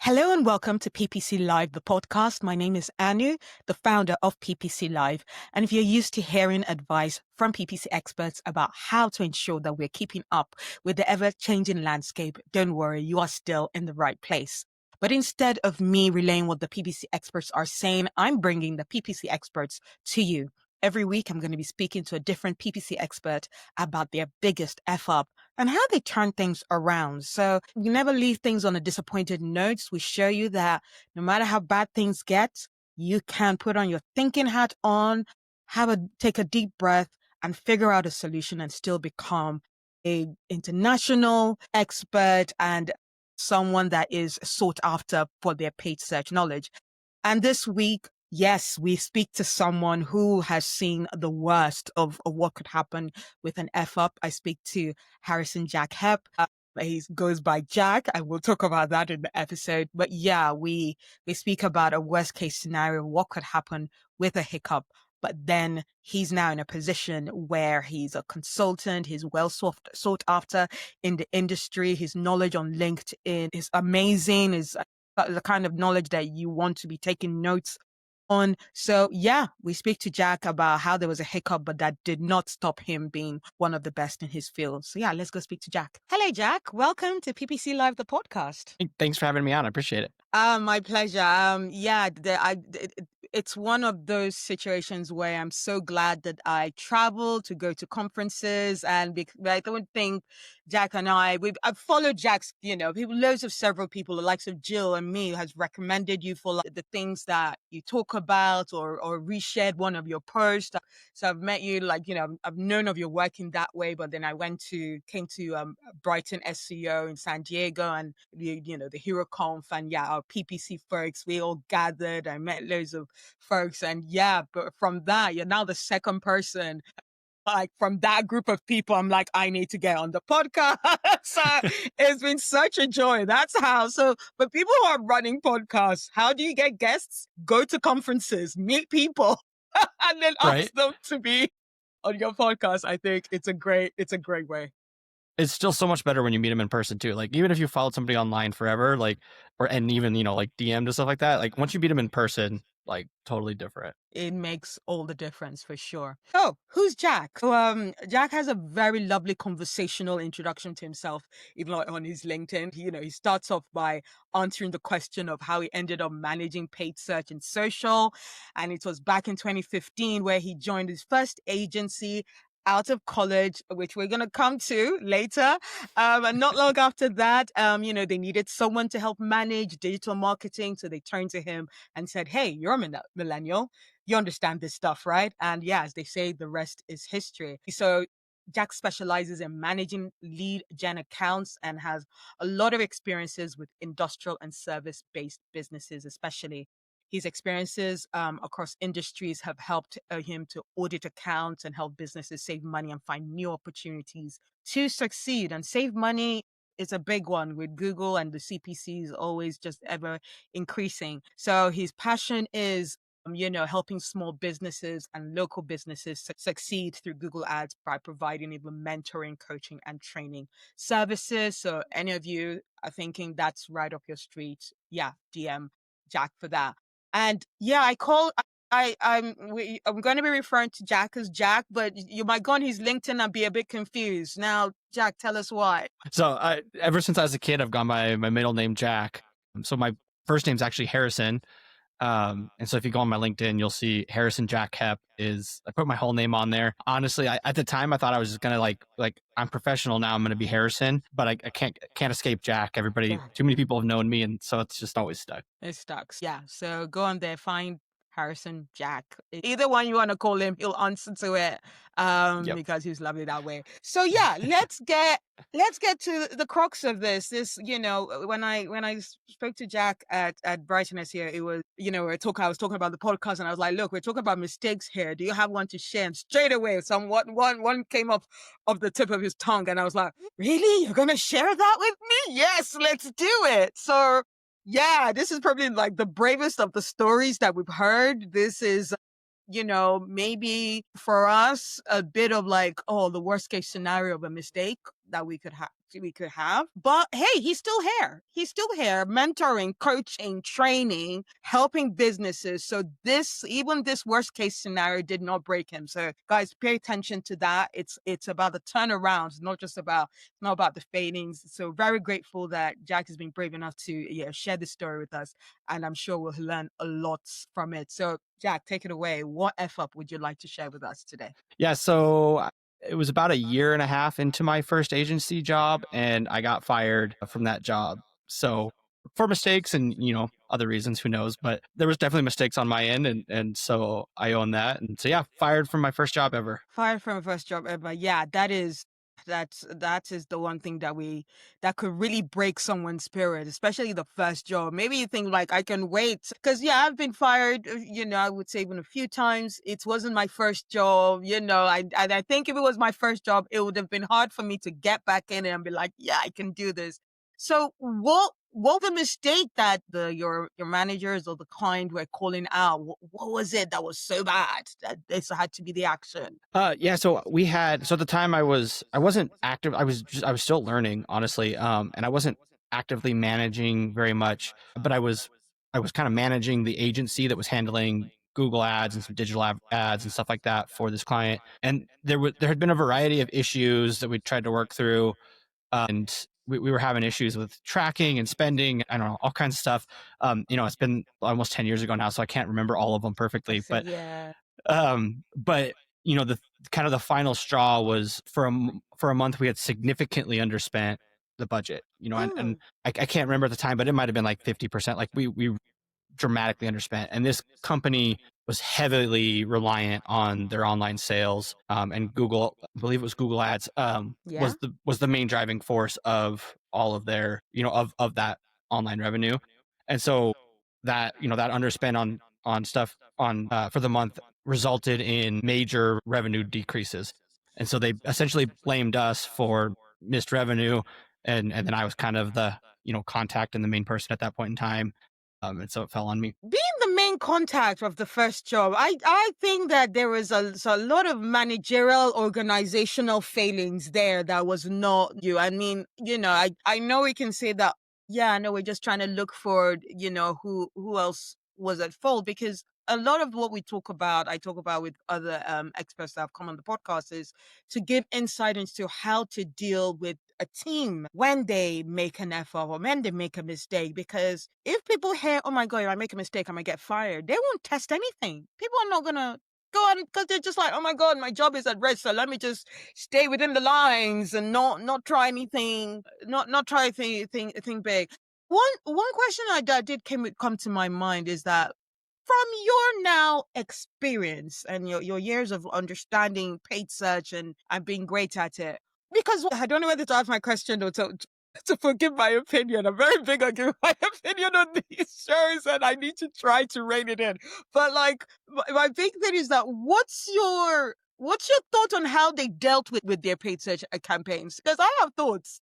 Hello and welcome to PPC Live, the podcast. My name is Anu, the founder of PPC Live. And if you're used to hearing advice from PPC experts about how to ensure that we're keeping up with the ever-changing landscape, don't worry, you are still in the right place. But instead of me relaying what the PPC experts are saying, I'm bringing the PPC experts to you. Every week, I'm going to be speaking to a different PPC expert about their biggest F up and how they turn things around. So we never leave things on a disappointed note. We show you that no matter how bad things get, you can put on your thinking hat on, take a deep breath and figure out a solution and still become a international expert and someone that is sought after for their paid search knowledge. And this week, yes, we speak to someone who has seen the worst of what could happen with an F up. I speak to Jack Hepp. He goes by Jack. I will talk about that in the episode. But yeah, we speak about a worst case scenario, what could happen with a hiccup. But then he's now in a position where he's a consultant. He's well sought after in the industry. His knowledge on LinkedIn is amazing. Is the kind of knowledge that you want to be taking notes on. So yeah, we speak to Jack about how there was a hiccup, but that did not stop him being one of the best in his field. So yeah, let's go speak to Jack. Hello, Jack. Welcome to PPC Live, the podcast. Thanks for having me on. I appreciate it. My pleasure. It's one of those situations where I'm so glad that I travel to go to conferences, and I don't think Jack and I've followed Jack's, several people, the likes of Jill and me, has recommended you for the things that you talk about or reshared one of your posts. So I've met you, I've known of your work in that way, but then I came to Brighton SEO in San Diego and the Hero Conf and our PPC folks, we all gathered. I met loads of folks and but from that, you're now the second person from that group of people. I'm like, I need to get on the podcast. So it's been such a joy. That's how. So, but people who are running podcasts, how do you get guests? Go to conferences, meet people, and then ask them to be on your podcast. I think it's a great way. It's still so much better when you meet them in person too. Like even if you followed somebody online forever, and even, DM'd and stuff like that, like once you meet them in person, totally different. It makes all the difference for sure. Oh, who's Jack? So, Jack has a very lovely conversational introduction to himself, even on his LinkedIn. He starts off by answering the question of how he ended up managing paid search and social. And it was back in 2015 where he joined his first agency out of college, which we're going to come to later. And not long after that, they needed someone to help manage digital marketing. So they turned to him and said, hey, you're a millennial. You understand this stuff, right? And as they say, the rest is history. So Jack specializes in managing lead gen accounts and has a lot of experiences with industrial and service-based businesses, especially. His experiences across industries have helped him to audit accounts and help businesses save money and find new opportunities to succeed. And save money is a big one with Google, and the CPC is always just ever increasing. So his passion is helping small businesses and local businesses succeed through Google Ads by providing even mentoring, coaching, and training services. So any of you are thinking that's right up your street, DM Jack for that. And I'm going to be referring to Jack as Jack, but you might go on his LinkedIn and be a bit confused. Now, Jack, tell us why. So ever since I was a kid, I've gone by my middle name, Jack. So my first name's actually Harrison. And so if you go on my LinkedIn, you'll see Harrison Jack Hepp I put my whole name on there. Honestly, at the time I thought I was just going to like I'm professional now. I'm going to be Harrison, but I can't escape Jack. Too many people have known me. And so it's just always stuck. It stuck. Yeah. So go on there, find Harrison Jack. Either one you want to call him, he'll answer to it because he's lovely that way. So let's get to the crux of this. When I spoke to Jack at Brighton SEO, it was, I was talking about the podcast and I was like, look, we're talking about mistakes here. Do you have one to share? And straight away, one came off the tip of his tongue and I was like, really? You're going to share that with me? Yes, let's do it. So this is probably like the bravest of the stories that we've heard. This is, maybe for us a bit of the worst case scenario of a mistake. that we could have. But hey, he's still here. He's still here, mentoring, coaching, training, helping businesses. So even this worst case scenario did not break him. So guys, pay attention to that. It's about the turnaround. It's not about the fadings. So very grateful that Jack has been brave enough to share this story with us, and I'm sure we'll learn a lot from it. So Jack, take it away. What F up would you like to share with us today? Yeah, so it was about a year and a half into my first agency job, and I got fired from that job. So for mistakes and other reasons, who knows? But there was definitely mistakes on my end, and so I own that. And so yeah, fired from my first job ever. Fired from a first job ever. Yeah, that is the one thing that could really break someone's spirit, especially the first job. Maybe you think like I can wait because I've been fired. I would say even a few times. It wasn't my first job. I think if it was my first job, it would have been hard for me to get back in and be like, yeah, I can do this. So what the mistake that your managers or the client were calling out? What was it that was so bad that this had to be the action? Yeah, so at the time I wasn't active. I was still learning, honestly. And I wasn't actively managing very much, but I was kind of managing the agency that was handling Google ads and some digital ads and stuff like that for this client. And there had been a variety of issues that we tried to work through, and we were having issues with tracking and spending. I don't know, all kinds of stuff. It's been almost 10 years ago now, so I can't remember all of them perfectly, but Yeah. but the kind of the final straw was for a month we had significantly underspent the budget, and I can't remember at the time, but it might have been like 50%. Like we dramatically underspent, and this company was heavily reliant on their online sales, and Google, I believe it was Google ads, Yeah. was the main driving force of all of their, of that online revenue. And so that, that underspend on stuff on for the month resulted in major revenue decreases. And so they essentially blamed us for missed revenue. And then I was kind of the, contact and the main person at that point in time. And so it fell on me. Being the main contact of the first job, I think that there was a lot of managerial organizational failings there that was not you. I mean, I know we can say that, yeah, I know we're just trying to look for, who else was at fault, because a lot of what I talk about with other experts that have come on the podcast, is to give insight into how to deal with a team when they make an effort or when they make a mistake. Because if people hear, oh my God, if I make a mistake, I might get fired, they won't test anything. People are not going to go on because they're just like, oh my God, my job is at risk. So let me just stay within the lines and not try anything, not try anything big. One question that did come to my mind is that from your now experience and your years of understanding paid search and being great at it, because I don't know whether to ask my question or to forgive my opinion. I'm very big on giving my opinion on these shows, and I need to try to rein it in. But like, my big thing is that what's your thought on how they dealt with their paid search campaigns? Because I have thoughts.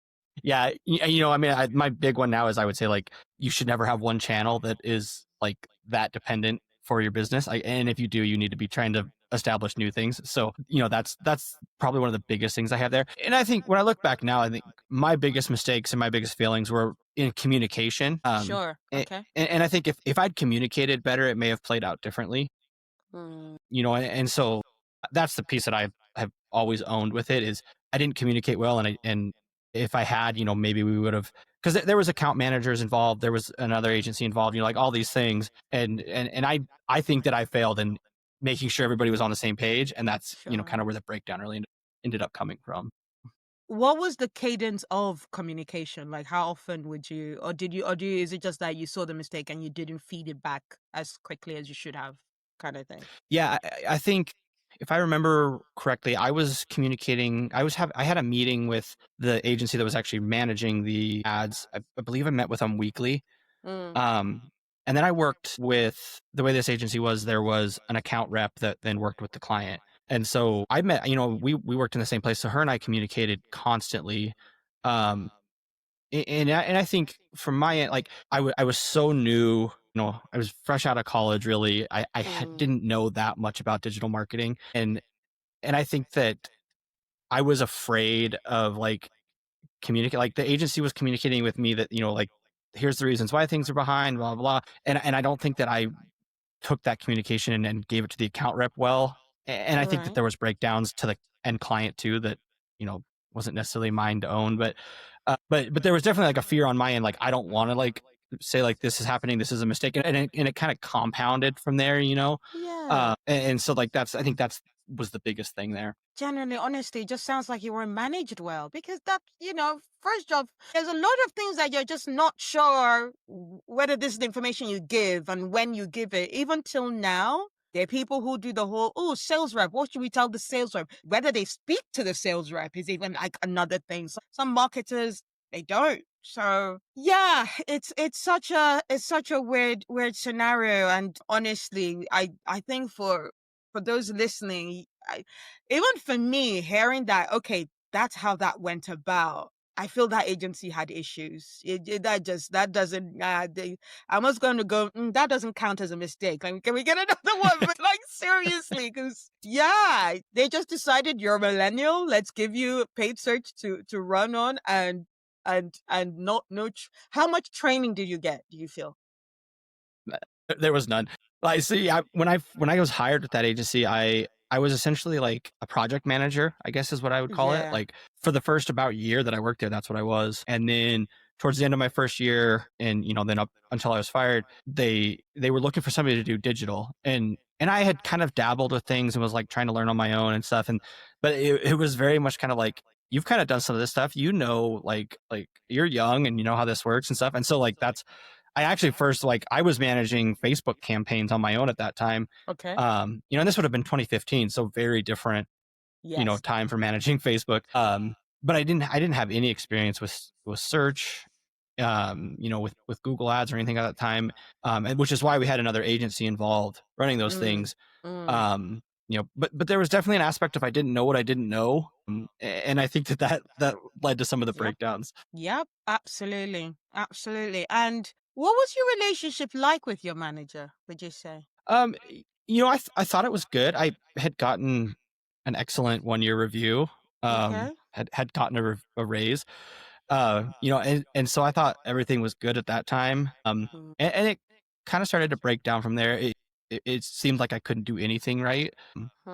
Yeah, I mean, my big one now is, I would say, like, you should never have one channel that is like that dependent for your business. And if you do, you need to be trying to establish new things. So, that's probably one of the biggest things I have there. And I think when I look back now, I think my biggest mistakes and my biggest failings were in communication. Sure. Okay. And I think if I'd communicated better, it may have played out differently. And so that's the piece that I have always owned with it, is I didn't communicate well, and if I had, maybe we would have, because there was account managers involved, there was another agency involved, like all these things, and I think that I failed in making sure everybody was on the same page, and that's Sure. kind of where the breakdown really ended up coming from. What was the cadence of communication? Like, how often would you, or is it just that you saw the mistake and you didn't feed it back as quickly as you should have, kind of thing? Yeah, I think if I remember correctly, I was communicating. I had a meeting with the agency that was actually managing the ads. I believe I met with them weekly. And then I worked with, the way this agency was, there was an account rep that then worked with the client. And so I met, we worked in the same place. So her and I communicated constantly. And I think from my end, like I was so new, I was fresh out of college, really. I didn't know that much about digital marketing. And I think that I was afraid of, like, communicate. Like the agency was communicating with me that, like, here's the reasons why things are behind, blah, blah, blah. And I don't think that I took that communication and gave it to the account rep well. And I think that Right. there was breakdowns to the end client too that, wasn't necessarily mine to own, but there was definitely like a fear on my end. Like, I don't want to like say like, this is happening, this is a mistake. And it kind of compounded from there, Yeah. and so like, I think that's was the biggest thing there. Genuinely, honestly, it just sounds like you weren't managed well because that, first job, there's a lot of things that you're just not sure whether this is the information you give and when you give it. Even till now, there are people who do the whole, oh, sales rep, what should we tell the sales rep? Whether they speak to the sales rep is even like another thing. Some marketers, they don't. So yeah, it's such a weird scenario. And honestly, I think for those listening, even for me, hearing that, okay, that's how that went about. I feel that agency had issues. That doesn't. I was going to go. That doesn't count as a mistake. Like, can we get another one? But like seriously, because yeah, they just decided you're a millennial. Let's give you a paid search to run on, and not no. How much training did you get? Do you feel? There was none. Like, see, when I was hired with that agency, I was essentially like a project manager, I guess is what I would call it. Yeah. Like for the first about year that I worked there, that's what I was. And then towards the end of my first year, and then up until I was fired, they were looking for somebody to do digital, and I had kind of dabbled with things and was like trying to learn on my own and stuff. And but it was very much kind of like, you've kind of done some of this stuff, like you're young and you know how this works and stuff. And so like that's I actually first, like, I was managing Facebook campaigns on my own at that time. Okay. And this would have been 2015, so very different, Yes. time for managing Facebook. But I didn't have any experience with search, with Google Ads or anything at that time. And which is why we had another agency involved running those Mm. things. Mm. But there was definitely an aspect of I didn't know what I didn't know. And I think that led to some of the Yep. breakdowns. Yep. Absolutely. Absolutely. And what was your relationship like with your manager, would you say? I thought it was good. I had gotten an excellent 1 year review. Okay. Had gotten a raise. And so I thought everything was good at that time. Mm. And it kind of started to break down from there. It seemed like I couldn't do anything right,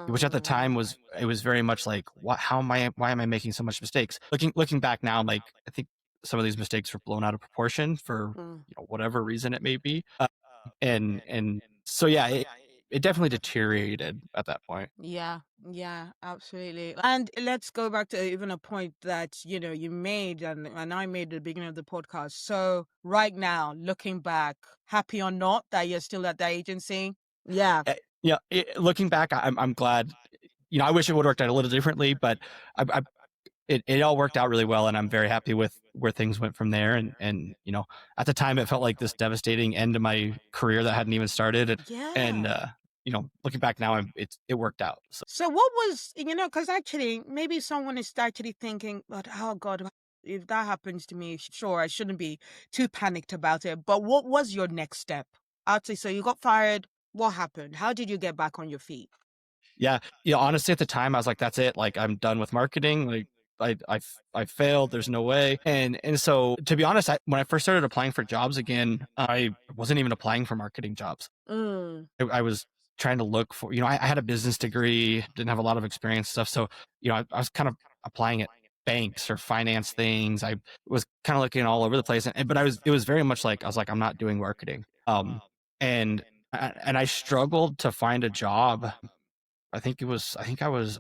which at the time was very much like, what? Why am I making so much mistakes? Looking back now, like, I think some of these mistakes were blown out of proportion for Mm. whatever reason it may be. And so yeah, it definitely deteriorated at that point. Yeah, yeah, absolutely. And let's go back to even a point that, you made and I made at the beginning of the podcast. So right now, looking back, happy or not that you're still at that agency? Yeah. Yeah, looking back, I'm glad. I wish it would have worked out a little differently, but it all worked out really well, and I'm very happy with where things went from there. And at the time, it felt like this devastating end to my career that hadn't even started. And Yeah. looking back now, it worked out. So So what was, because actually maybe someone is actually thinking, but oh God, if that happens to me, sure, I shouldn't be too panicked about it. But what was your next step? I'd say, so you got fired. What happened? How did you get back on your feet? yeah, honestly, at the time, I was like, that's it. Like, I'm done with marketing. Like, I failed. There's no way. And so, to be honest, when I first started applying for jobs again, I wasn't even applying for marketing jobs. Mm. I was trying to look for, I had a business degree, didn't have a lot of experience stuff. So, I was kind of applying at banks or finance things. I was kind of looking all over the place. But it was very much like, I was like, I'm not doing marketing. And I struggled to find a job. I think I was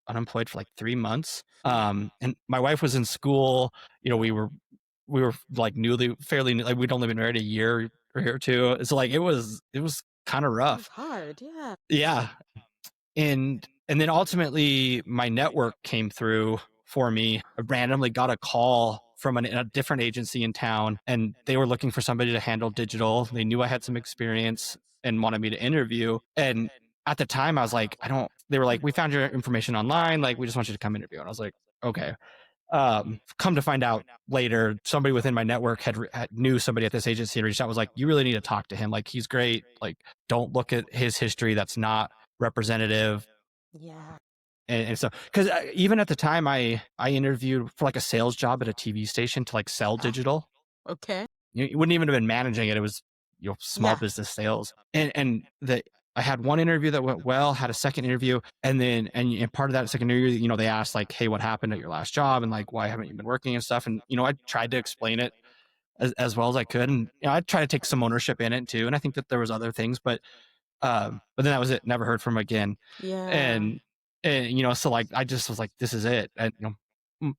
unemployed for like 3 months. And my wife was in school. We were like fairly new, like we'd only been married a year or two. So like it was kind of It was rough. hard, yeah. Yeah. And then ultimately my network came through for me. I randomly got a call from a different agency in town, and they were looking for somebody to handle digital. They knew I had some experience and wanted me to interview. And at the time I was like, they were like, we found your information online. Like, we just want you to come interview. And I was like, okay. Come to find out later, somebody within my network knew somebody at this agency and reached out, was like, you really need to talk to him. Like, he's great. Like, don't look at his history. That's not representative. Yeah. And so, because even at the time, I interviewed for like a sales job at a TV station to like sell Ah, digital. okay. You wouldn't even have been managing it. It was, small Yeah. business sales. And I had one interview that went well, had a second interview, and then and part of that second interview, they asked like, "Hey, what happened at your last job?" and like, "Why haven't you been working?" and stuff. And I tried to explain it as well as I could, and I tried to take some ownership in it too. And I think that there was other things, but then that was it. Never heard from him again. Yeah. And so like I just was like, this is it. And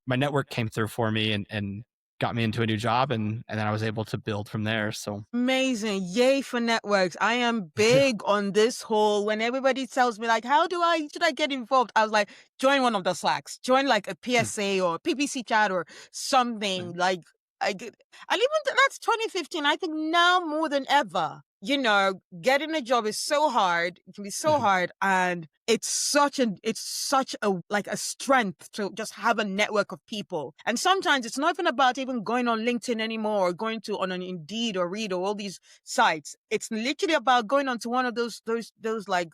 my network came through for me and got me into a new job, and then I was able to build from there. So Amazing. Yay for networks. I am big on this whole when everybody tells me like, should I get involved? I was like, join one of the Slacks, join like a PSA or PPC chat or something like and even that's 2015. I think now more than ever, getting a job is so hard. It can be so hard. And it's such a like a strength to just have a network of people. And sometimes it's not even about even going on LinkedIn anymore or going to on an Indeed or Read or all these sites. It's literally about going onto one of those like,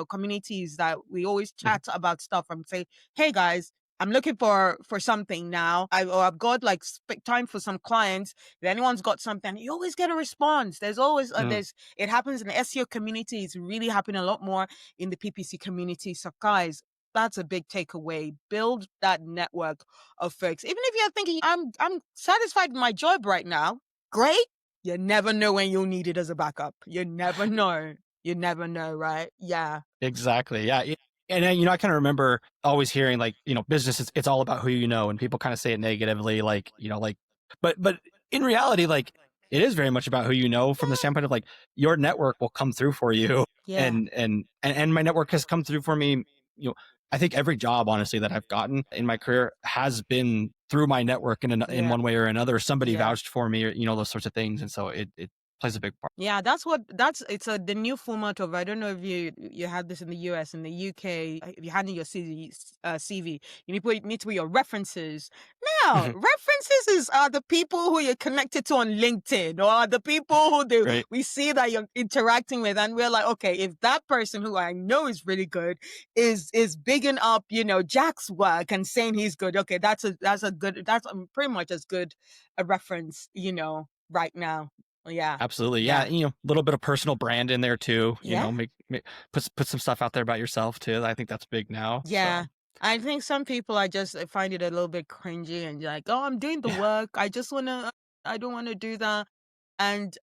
communities that we always chat about stuff and say, hey guys, I'm looking for something now. I've got like time for some clients. If anyone's got something, you always get a response. There's always it happens in the SEO community. It's really happening a lot more in the PPC community. So guys, that's a big takeaway. Build that network of folks. Even if you're thinking, I'm satisfied with my job right now. Great. You never know when you'll need it as a backup. You never know. You never know, right? Yeah. exactly, yeah. And then, I kind of remember always hearing like, business it's all about who you know, and people kind of say it negatively, like, like, but in reality, like, it is very much about who you know, from the standpoint of like your network will come through for you. Yeah. And my network has come through for me. I think every job, honestly, that I've gotten in my career has been through my network in Yeah. one way or another. Somebody Yeah. vouched for me, or those sorts of things, and so it plays a big part. Yeah, it's the new format of, I don't know if you had this in the US, in the UK, if you had in your CV, need to put your references. Now, references are the people who you're connected to on LinkedIn, or are the people Right. we see that you're interacting with, and we're like, okay, if that person who I know is really good is bigging up, Jack's work and saying he's good, okay, that's pretty much as good a reference, right now. Yeah. Absolutely. Yeah. Yeah. A little bit of personal brand in there too, Yeah. put some stuff out there about yourself too. I think that's big now. Yeah. So I think some people I find it a little bit cringy and like, oh, I'm doing the yeah. work. I don't want to do that. And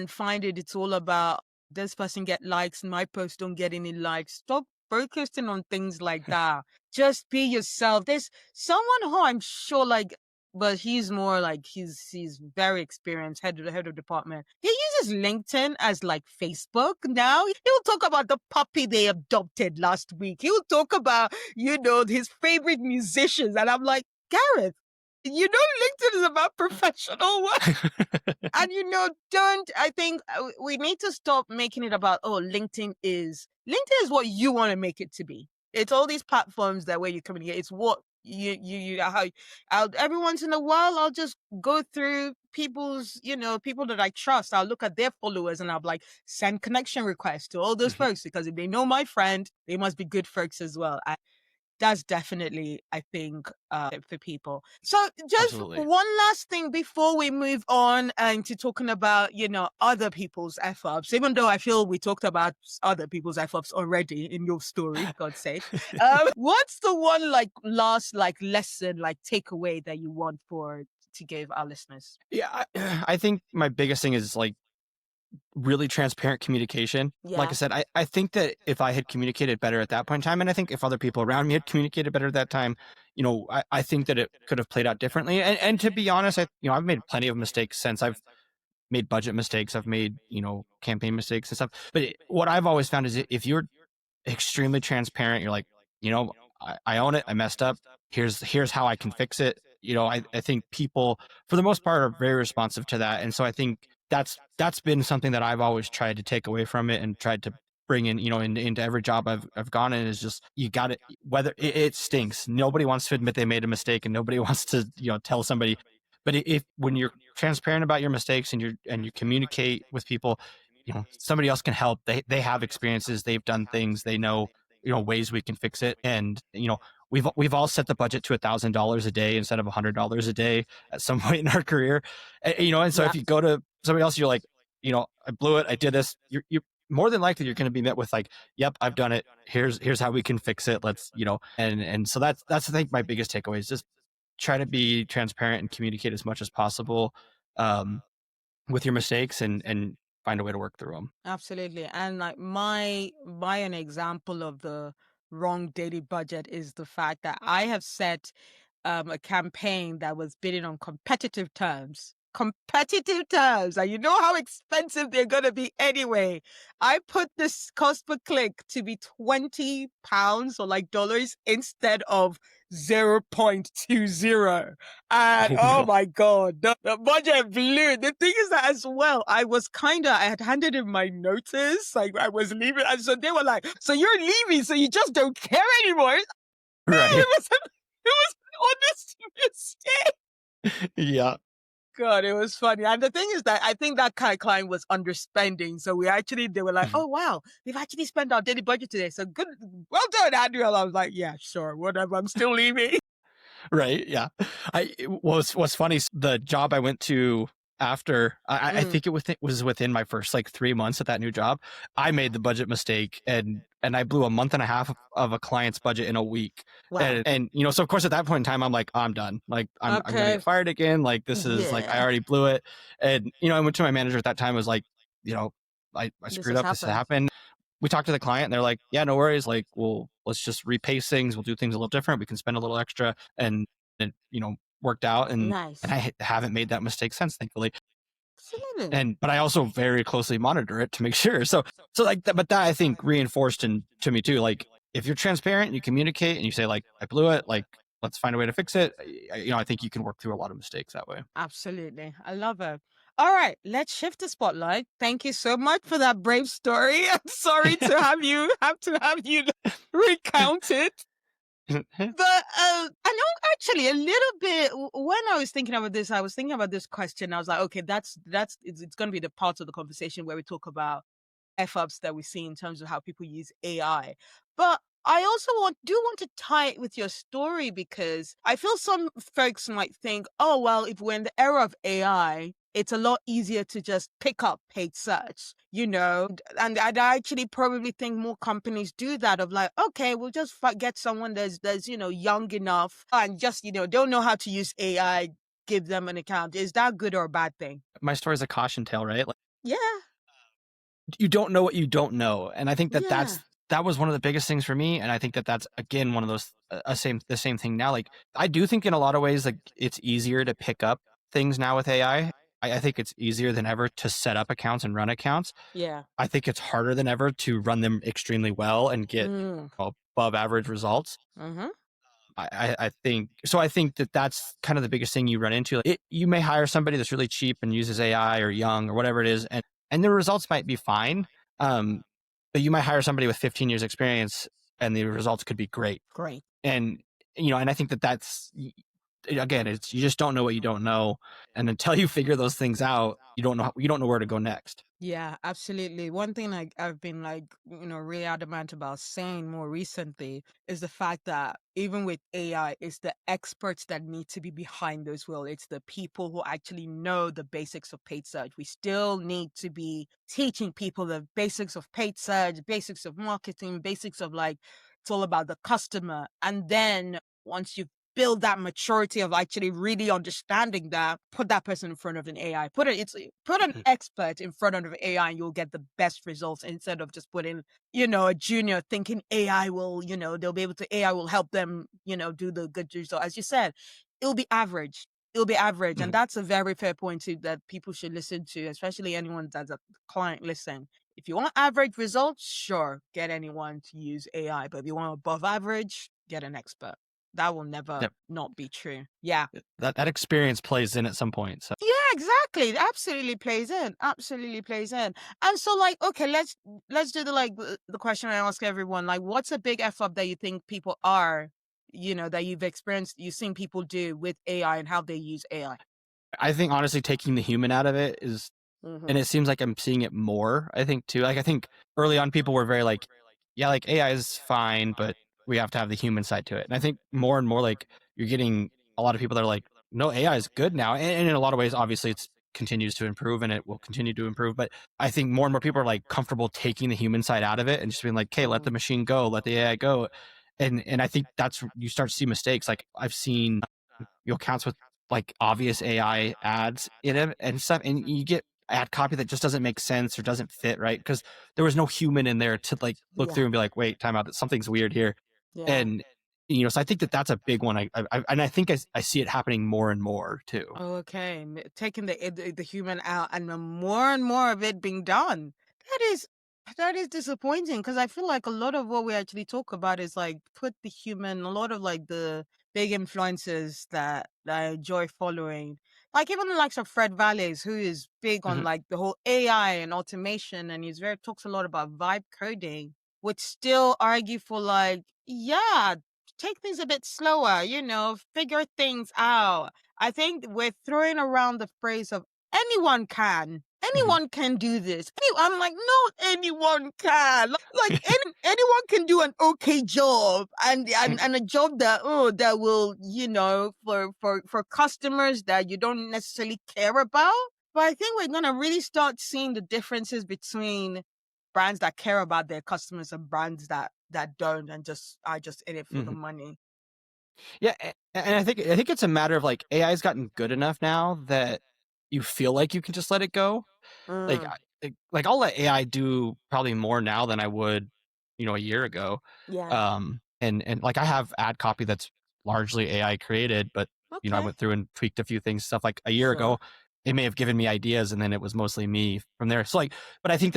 find it's all about this person get likes and my post don't get any likes. Stop focusing on things like that. Just be yourself. There's someone who I'm sure like, but he's more like he's very experienced, head of department. He uses LinkedIn as like Facebook now. He'll talk about the puppy they adopted last week. He'll talk about, his favorite musicians. And I'm like, Gareth, LinkedIn is about professional work. And I think we need to stop making it about, oh, LinkedIn is what you want to make it to be. It's all these platforms that where you communicate. It's what every once in a while, I'll just go through people that I trust. I'll look at their followers and I'll like send connection requests to all those folks, because if they know my friend, they must be good folks as well. That's definitely, I think, for people. So just Absolutely. one last thing before we move on and to talking about, other people's F-ups, even though I feel we talked about other people's F-ups already in your story, God's sake. What's the one like last like lesson, like takeaway that you want to give our listeners? Yeah. I think my biggest thing is like really transparent communication. Like I Yeah. said, I think that if I had communicated better at that point in time, and I think if other people around me had communicated better at that time, I think that it could have played out differently. And to be honest, I've made plenty of mistakes since. I've made budget mistakes. I've made, campaign mistakes and stuff. But what I've always found is if you're extremely transparent, you're like, you know, I own it. I messed up. Here's how I can fix it. I think people for the most part are very responsive to that. And so I think that's been something that I've always tried to take away from it and tried to bring in, into every job I've gone in, is just, you got it. Whether it stinks, nobody wants to admit they made a mistake, and nobody wants to, tell somebody. But if when you're transparent about your mistakes and you communicate with people, somebody else can help. They have experiences, they've done things, they know ways we can fix it. And, we've all set the budget to $1,000 a day instead of $100 a day at some point in our career. And so Yeah. if you go to somebody else, you're like, I blew it. I did this. You're more than likely you're going to be met with like, yep, I've done it. Here's how we can fix it. Let's, and so that's I think my biggest takeaway is just try to be transparent and communicate as much as possible with your mistakes and find a way to work through them. Absolutely. And like an example of the wrong daily budget is the fact that I have set a campaign that was bidding on competitive terms. Competitive terms. And you know how expensive they're gonna be anyway. I put this cost per click to be £20 or like dollars instead of 0.20. And oh my God, the budget blew. The thing is that as well, I had handed in my notice, like I was leaving. And so they were like, so you're leaving, so you just don't care anymore. Right. It was an honest mistake. Yeah. God, it was funny. And the thing is that I think that kind of client was underspending. So they were like, oh, wow, we've actually spent our daily budget today. So good. Well done, Andrew. I was like, yeah, sure, whatever. I'm still leaving. Right. Yeah. What's funny, the job I went to after, I think it was within my first like 3 months at that new job, I made the budget mistake and I blew a month and a half of a client's budget in a week. Wow. And so of course at that point in time, I'm like, I'm done. Like I'm going to get fired again. Like this is like, I already blew it. And, I went to my manager at that time, was like, I screwed up. This happened. We talked to the client and they're like, yeah, no worries. Like, let's just repace things. We'll do things a little different. We can spend a little extra, and it, worked out. And, nice. And I haven't made that mistake since, thankfully. Absolutely. But I also very closely monitor it to make sure. So like that, but that I think reinforced to me too. Like if you're transparent and you communicate and you say like, I blew it, like let's find a way to fix it. I think you can work through a lot of mistakes that way. Absolutely. I love it. All right, let's shift the spotlight. Thank you so much for that brave story. I'm sorry to have you recount it. But I know actually a little bit when I was thinking about this, I was thinking about this question. I was like, okay, it's going to be the part of the conversation where we talk about F-ups that we see in terms of how people use AI. But I also want to tie it with your story, because I feel some folks might think, oh, well, if we're in the era of AI, it's a lot easier to just pick up paid search, and I actually probably think more companies do that, of like, okay, we'll just get someone that's young enough and just, don't know how to use AI, give them an account. Is that good or a bad thing? My story is a caution tale, right? Like, yeah. You don't know what you don't know. And I think that was one of the biggest things for me. And I think that's, again, one of those, the same thing now. Like, I do think in a lot of ways, like it's easier to pick up things now with AI. I think it's easier than ever to set up accounts and run accounts. Yeah. I think it's harder than ever to run them extremely well and get above average results. Mm-hmm. I think so. I think that's kind of the biggest thing you run into. You may hire somebody that's really cheap and uses AI or young or whatever it is, and the results might be fine. But you might hire somebody with 15 years experience and the results could be great. Great. And, and I think that's, again, it's, you just don't know what you don't know. And until you figure those things out, you don't know where to go next. Yeah, absolutely. One thing I've been really adamant about saying more recently is the fact that even with AI, it's the experts that need to be behind those wheels. It's the people who actually know the basics of paid search. We still need to be teaching people the basics of paid search, basics of marketing, basics of it's all about the customer. And then once you build that maturity of actually really understanding that, put that person in front of an AI, put an expert in front of an AI, and you'll get the best results, instead of just putting, a junior thinking AI will, AI will help them, do the good job. So as you said, it'll be average. And that's a very fair point too, that people should listen to, especially anyone that's a client. Listen, if you want average results, sure, get anyone to use AI. But if you want above average, get an expert. That will never not be true. Yeah. That experience plays in at some point. So. Yeah, exactly. It absolutely plays in. And so okay, let's do the question I ask everyone. What's a big F up that you think people are, that you've seen people do with AI and how they use AI? I think honestly taking the human out of it is, and it seems like I'm seeing it more, I think too. I think early on people were very yeah, like AI is fine, but we have to have the human side to it. And I think more and more like you're getting a lot of people that are like, no, AI is good now. And in a lot of ways, obviously it's continues to improve and it will continue to improve. But I think more and more people are like comfortable taking the human side out of it and just being like, okay, let the machine go, let the AI go. And I think that's you start to see mistakes. Like I've seen accounts with like obvious AI ads in it and stuff, and you get ad copy that just doesn't make sense or doesn't fit right because there was no human in there to like look through Yeah. and be like, wait, time out, something's weird here. Yeah. And so I think that that's a big one. And I think I see it happening more and more too. Oh, okay. Taking the human out and more of it being done. That is that is disappointing because I feel like a lot of what we actually talk about is like put the human. A lot of like the big influencers that I enjoy following, like even the likes of Fred Valles, who is big on Mhm. like the whole AI and automation, and he's very talks a lot about vibe coding. Would still argue for like, yeah, take things a bit slower, figure things out. I think we're throwing around the phrase of anyone can. Mhm. Anyone can do this. I'm like, not anyone can. Like anyone can do an okay job and a job that will, for customers that you don't necessarily care about. But I think we're gonna really start seeing the differences between brands that care about their customers and brands that don't and just are just in it for the Mhm. money. Yeah, and I think it's a matter of like AI has gotten good enough now that you feel like you can just let it go. Like Mm, I'll let AI do probably more now than I would, a year ago. yeah. And like I have ad copy that's largely AI created, but I Okay. went through and tweaked a few things. Stuff like a year Sure. ago, it may have given me ideas, and then it was mostly me from there. So like, but I think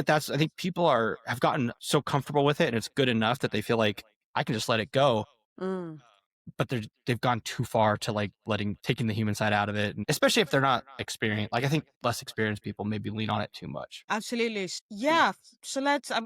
people have gotten so comfortable with it, and it's good enough that they feel like I can just let it go, Mm. but they've gone too far to like taking the human side out of it, and especially if they're not experienced. Like I think less experienced people maybe lean on it too much. Absolutely. Yeah. So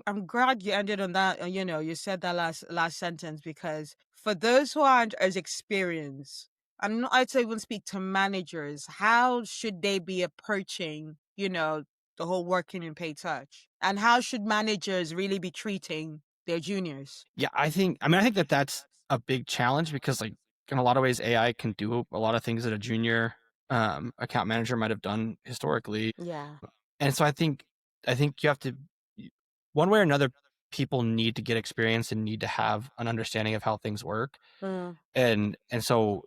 I'm glad you ended on that. You said that last sentence because for those who aren't as experienced, I'd say even speak to managers. How should they be approaching, the whole working in paid touch? And how should managers really be treating their juniors? Yeah, I think that that's a big challenge because like in a lot of ways AI can do a lot of things that a junior account manager might have done historically. Yeah. And so I think you have to one way or another people need to get experience and need to have an understanding of how things work. Mm. And so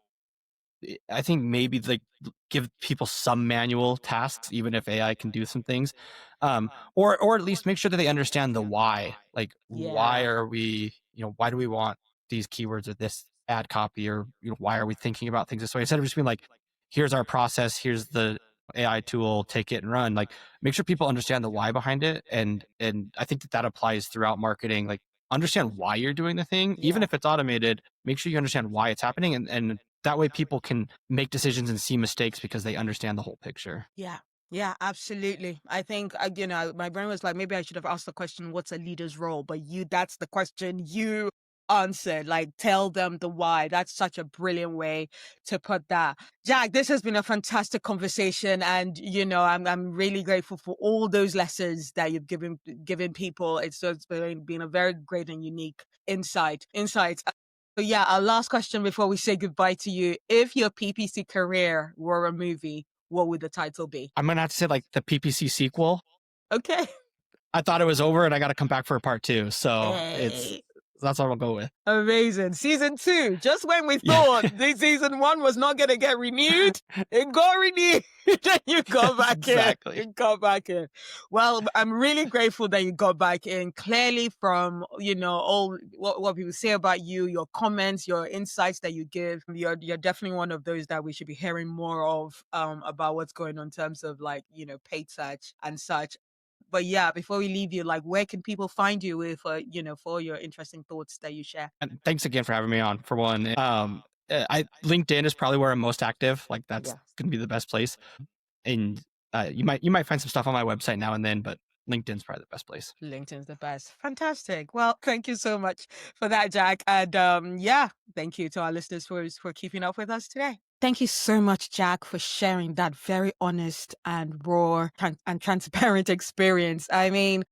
I think maybe like give people some manual tasks, even if AI can do some things, or at least make sure that they understand the why. Like, why Yeah. are we, why do we want these keywords or this ad copy, or why are we thinking about things this way? Instead of just being like, here's our process, here's the AI tool, take it and run. Like, make sure people understand the why behind it, and I think that that applies throughout marketing. Like, understand why you're doing the thing, even Yeah. if it's automated. Make sure you understand why it's happening, and that way people can make decisions and see mistakes because they understand the whole picture. Yeah. Yeah, absolutely. I think, my brain was like, maybe I should have asked the question, what's a leader's role? But that's the question you answered. Like, tell them the why. That's such a brilliant way to put that. Jack, this has been a fantastic conversation. And, I'm really grateful for all those lessons that you've given people. It's been a very great and unique insight. So yeah, our last question before we say goodbye to you. If your PPC career were a movie, what would the title be? I'm gonna have to say like the PPC sequel. Okay. I thought it was over and I got to come back for a part two. So Hey. that's what I'll go with. Amazing. Season 2. Just when we Yeah, thought this season 1 was not going to get renewed, it got renewed. Then you got yes, back in. exactly. You got back in. Well, I'm really grateful that you got back in. Clearly from, all what people say about you, your comments, your insights that you give, you're definitely one of those that we should be hearing more of about what's going on in terms of like, paid search and such. But yeah, before we leave you, like where can people find you with for all your interesting thoughts that you share? And thanks again for having me on. For one, I LinkedIn is probably where I'm most active. Like that's Yeah. gonna be the best place. And you might find some stuff on my website now and then, but LinkedIn's probably the best place. LinkedIn's the best. Fantastic. Well, thank you so much for that, Jack. And yeah, thank you to our listeners for keeping up with us today. Thank you so much, Jack, for sharing that very honest and raw and transparent experience. I mean,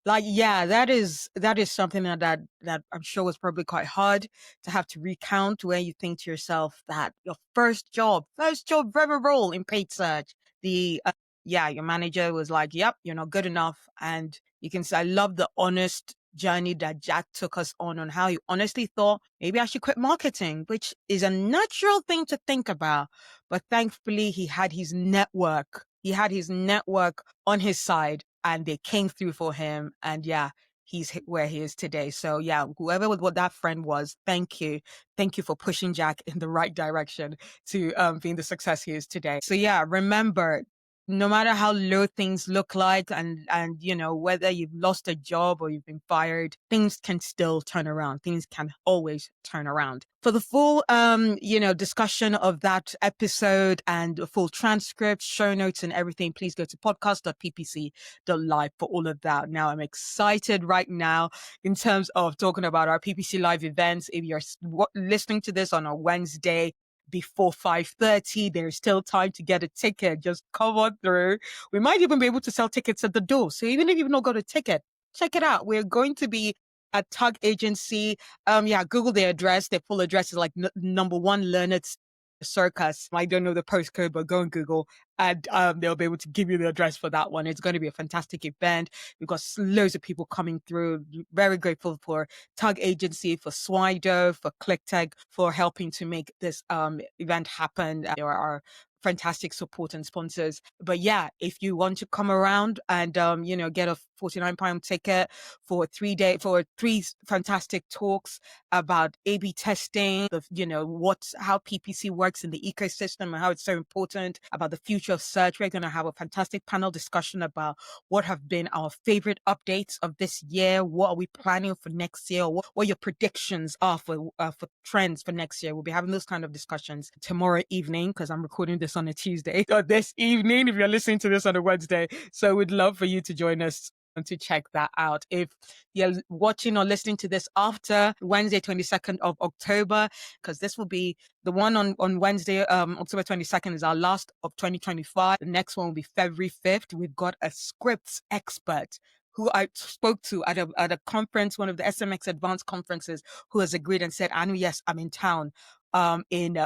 Like, yeah, that is something that I'm sure was probably quite hard to have to recount, where you think to yourself that your first job ever role in paid search, the yeah, your manager was like, "Yep, you're not good enough," and you can say, I love the honest journey that Jack took us on how he honestly thought maybe I should quit marketing, which is a natural thing to think about, but thankfully he had his network. He had his network on his side and they came through for him. And yeah, he's where he is today. So yeah, whoever what that friend was, thank you. Thank you for pushing Jack in the right direction to being the success he is today. So yeah, remember, no matter how low things look like and you know, whether you've lost a job or you've been fired, things can still turn around. Things can always turn around. For the full you know, discussion of that episode and a full transcript, show notes and everything, please go to podcast.ppc.live for all of that. Now I'm excited right now in terms of talking about our PPC live events. If you're listening to this on a Wednesday before 5:30, there's still time to get a ticket. Just come on through. We might even be able to sell tickets at the door. So even if you've not got a ticket, check it out. We're going to be at Tug Agency. Yeah, Google their address. Their full address is like number 1 Learned Circus. I don't know the postcode, but go and Google and they'll be able to give you the address for that one. It's going to be a fantastic event. We've got loads of people coming through. Very grateful for Tug Agency, for Swido, for ClickTech for helping to make this event happen. There are fantastic support and sponsors. But yeah, if you want to come around and you know, get a £49 ticket for 3 fantastic talks about A/B testing, you know, how PPC works in the ecosystem and how it's so important, about the future of search. We're going to have a fantastic panel discussion about what have been our favorite updates of this year. What are we planning for next year? What your predictions are for trends for next year? We'll be having those kind of discussions tomorrow evening because I'm recording this on a Tuesday or this evening if you're listening to this on a Wednesday. So we'd love for you to join us and to check that out. If you're watching or listening to this after Wednesday, 22nd of October, because this will be the one on Wednesday, October 22nd is our last of 2025. The next one will be February 5th. We've got a scripts expert who I spoke to at a conference, one of the SMX advanced conferences, who has agreed and said, Anu, yes, I'm in town in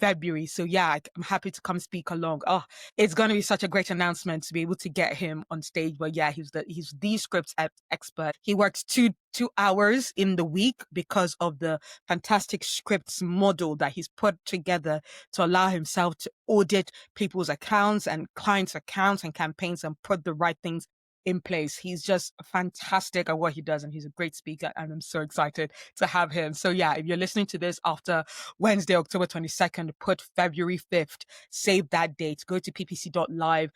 February. So yeah, I'm happy to come speak along. Oh, it's going to be such a great announcement to be able to get him on stage. But yeah, he's the scripts expert. He works two hours in the week because of the fantastic scripts model that he's put together to allow himself to audit people's accounts and clients' accounts and campaigns and put the right things in place. He's just fantastic at what he does and he's a great speaker and I'm so excited to have him. So yeah, if you're listening to this after Wednesday, October 22nd, put February 5th, save that date, go to ppc.live.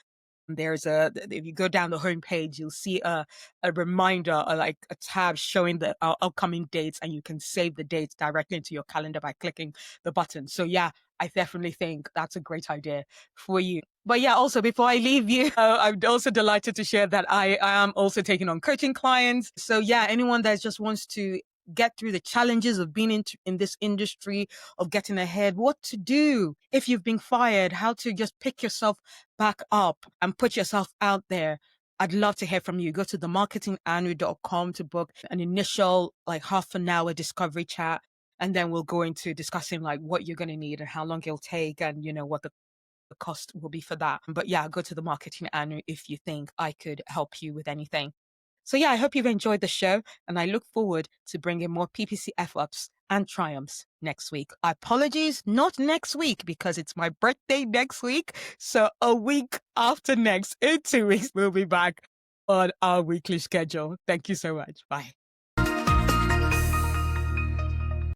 If you go down the homepage, you'll see a reminder, like a tab showing the upcoming dates, and you can save the dates directly into your calendar by clicking the button. So yeah, I definitely think that's a great idea for you. But yeah, also before I leave you, I'm also delighted to share that I am also taking on coaching clients. So yeah, anyone that just wants to get through the challenges of being in this industry, of getting ahead, what to do if you've been fired, how to just pick yourself back up and put yourself out there. I'd love to hear from you. Go to themarketinganu.com to book an initial like half an hour discovery chat. And then we'll go into discussing like what you're going to need and how long it'll take and, you know, what the cost will be for that. But yeah, go to the Marketing Anu if you think I could help you with anything. So yeah, I hope you've enjoyed the show and I look forward to bringing more PPC F-ups and triumphs next week. Apologies, not next week because it's my birthday next week. So a week after next, in 2 weeks, we'll be back on our weekly schedule. Thank you so much. Bye.